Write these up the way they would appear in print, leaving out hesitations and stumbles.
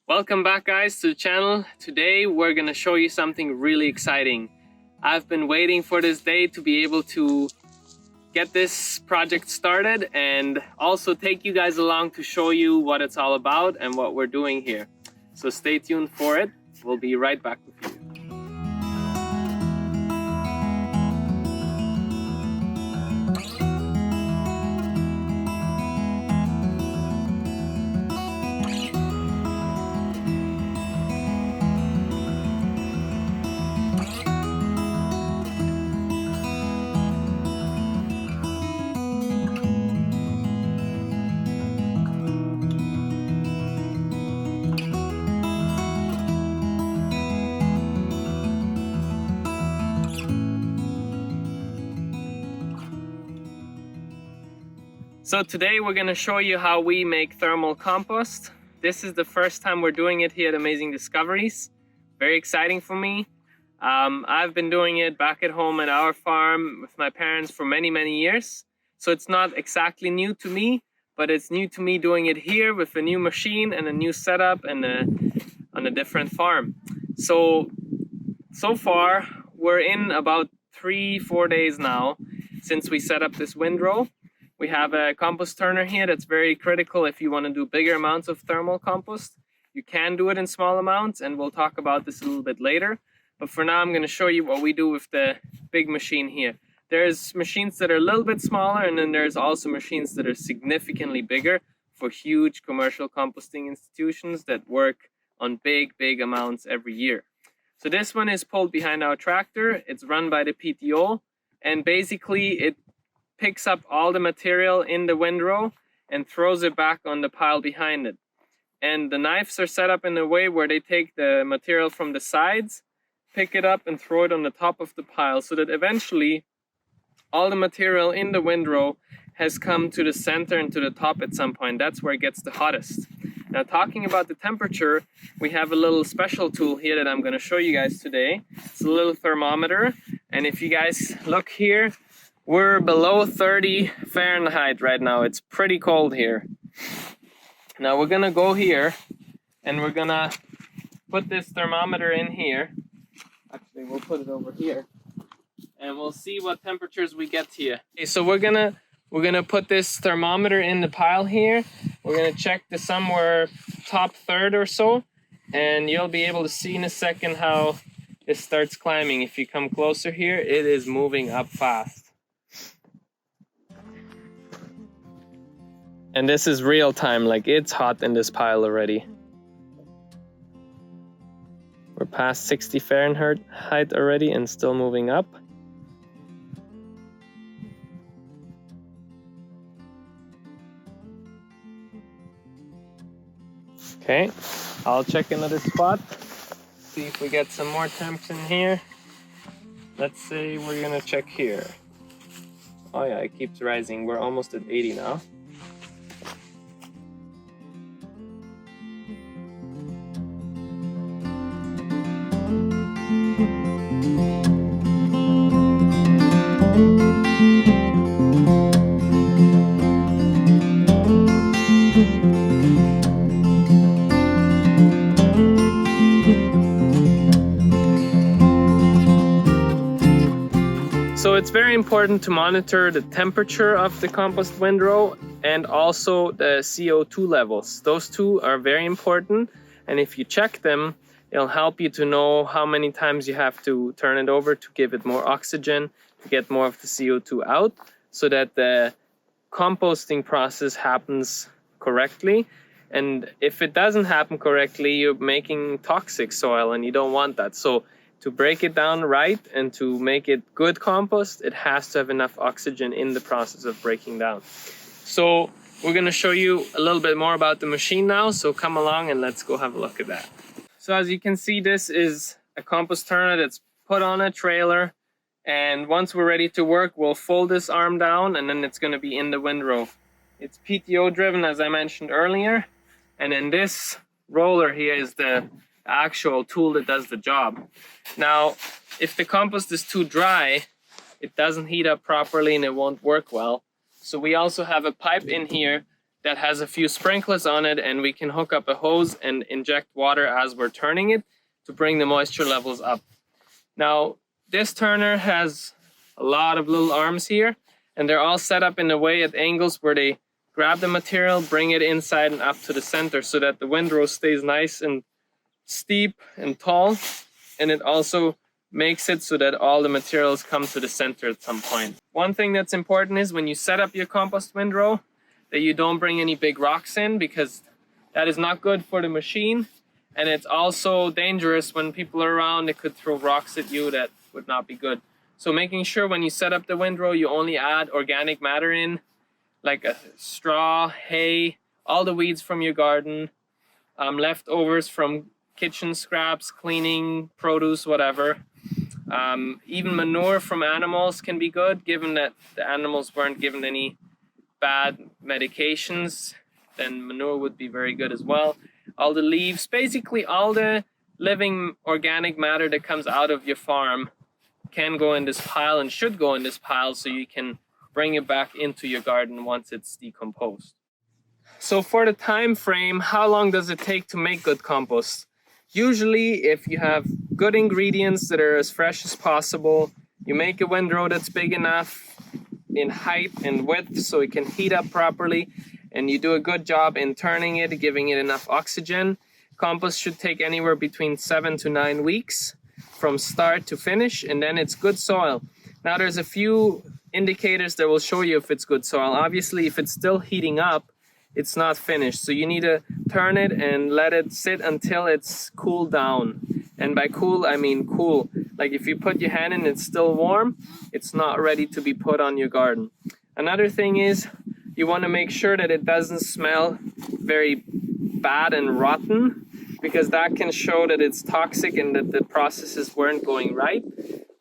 Welcome back, guys, to the channel. Today we're gonna show you something really exciting. I've been waiting for this day to be able to get this project started and also take you guys along to show you what it's all about and what we're doing here. So stay tuned for it. We'll be right back with you. So today we're going to show you how we make thermal compost. This is the first time we're doing it here at Amazing Discoveries. Very exciting for me. I've been doing it back at home at our farm with my parents for many years. So it's not exactly new to me, but it's new to me doing it here with a new machine and a new setup and on a different farm. So far we're in about 3-4 days now since we set up this windrow. We have a Compost Turner here that's very critical if you want to do bigger amounts of thermal compost. You can do it in small amounts, and we'll talk about this a little bit later. But for now, I'm going to show you what we do with the big machine here. There's machines that are a little bit smaller, and then there's also machines that are significantly bigger for huge commercial composting institutions that work on big amounts every year. So this one is pulled behind our tractor. It's run by the PTO, and basically it picks up all the material in the windrow and throws it back on the pile behind it. And the knives are set up in a way where they take the material from the sides, pick it up and throw it on the top of the pile, so that eventually all the material in the windrow has come to the center and to the top at some point. That's where it gets the hottest. Now, talking about the temperature, we have a little special tool here that I'm going to show you guys today. It's a little thermometer, and if you guys look here, we're below 30 Fahrenheit right now. It's pretty cold here. Now we're gonna go here and we're gonna put this thermometer in here. Actually, we'll put it over here and we'll see what temperatures we get here. Okay, so we're gonna put this thermometer in the pile here. We're gonna check the somewhere top third or so, and you'll be able to see in a second how it starts climbing. If you come closer here, it is moving up fast. And this is real time, like it's hot in this pile already. We're past 60 Fahrenheit already and still moving up. Okay, I'll check another spot. See if we get some more temps in here. Let's say we're gonna check here. Oh yeah, it keeps rising. We're almost at 80 now. So it's very important to monitor the temperature of the compost windrow and also the CO2 levels. Those two are very important, and if you check them, it'll help you to know how many times you have to turn it over to give it more oxygen, to get more of the CO2 out, so that the composting process happens correctly. And if it doesn't happen correctly, you're making toxic soil, and you don't want that. So to break it down right and to make it good compost, it has to have enough oxygen in the process of breaking down. So we're going to show you a little bit more about the machine now, so come along and let's go have a look at that. So as you can see, this is a compost turner that's put on a trailer, and once we're ready to work, we'll fold this arm down and then it's going to be in the windrow. It's PTO driven, as I mentioned earlier, and then this roller here is the actual tool that does the job. Now, if the compost is too dry, it doesn't heat up properly and it won't work well. So we also have a pipe in here that has a few sprinklers on it, and we can hook up a hose and inject water as we're turning it to bring the moisture levels up. Now, this turner has a lot of little arms here, and they're all set up in a way at angles where they grab the material, bring it inside and up to the center so that the windrow stays nice and steep and tall, and it also makes it so that all the materials come to the center at some point. One thing that's important is when you set up your compost windrow that you don't bring any big rocks in, because that is not good for the machine, and it's also dangerous when people are around. It could throw rocks at you that would not be good. So making sure when you set up the windrow you only add organic matter in, like a straw, hay, all the weeds from your garden, leftovers from kitchen scraps, cleaning, produce, whatever. Even manure from animals can be good, given that the animals weren't given any bad medications, then manure would be very good as well. All the leaves, basically all the living organic matter that comes out of your farm can go in this pile and should go in this pile, so you can bring it back into your garden once it's decomposed. So for the time frame, how long does it take to make good compost? Usually, if you have good ingredients that are as fresh as possible, you make a windrow that's big enough in height and width so it can heat up properly, and you do a good job in turning it, giving it enough oxygen. Compost should take anywhere between 7 to 9 weeks from start to finish, and then it's good soil. Now there's a few indicators that will show you if it's good soil. Obviously, if it's still heating up, it's not finished. So you need to turn it and let it sit until it's cooled down. And by cool, I mean cool. Like if you put your hand in, it's still warm, it's not ready to be put on your garden. Another thing is you want to make sure that it doesn't smell very bad and rotten, because that can show that it's toxic and that the processes weren't going right.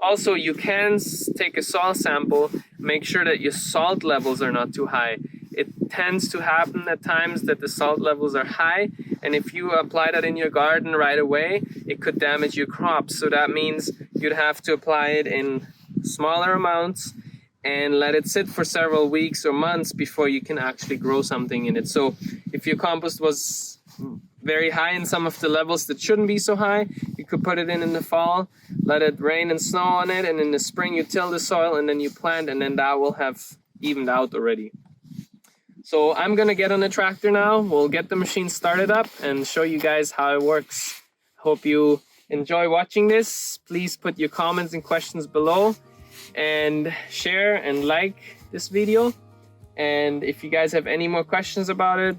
Also, you can take a soil sample, make sure that your salt levels are not too high. It tends to happen at times that the salt levels are high, and if you apply that in your garden right away, it could damage your crops. So that means you'd have to apply it in smaller amounts and let it sit for several weeks or months before you can actually grow something in it. So if your compost was very high in some of the levels that shouldn't be so high, you could put it in the fall, let it rain and snow on it, and in the spring you till the soil and then you plant, and then that will have evened out already. So I'm gonna get on the tractor now. We'll get the machine started up and show you guys how it works. Hope you enjoy watching this. Please put your comments and questions below, and share and like this video. And if you guys have any more questions about it,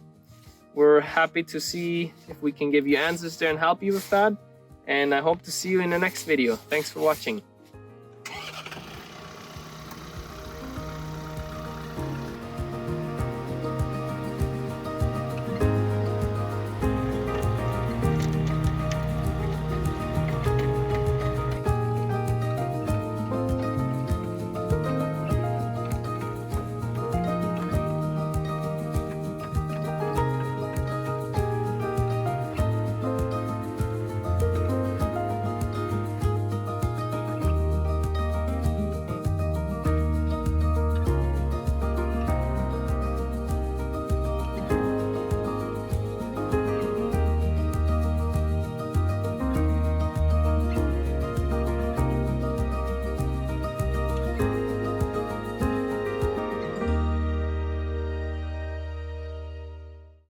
we're happy to see if we can give you answers there and help you with that. And I hope to see you in the next video. Thanks for watching.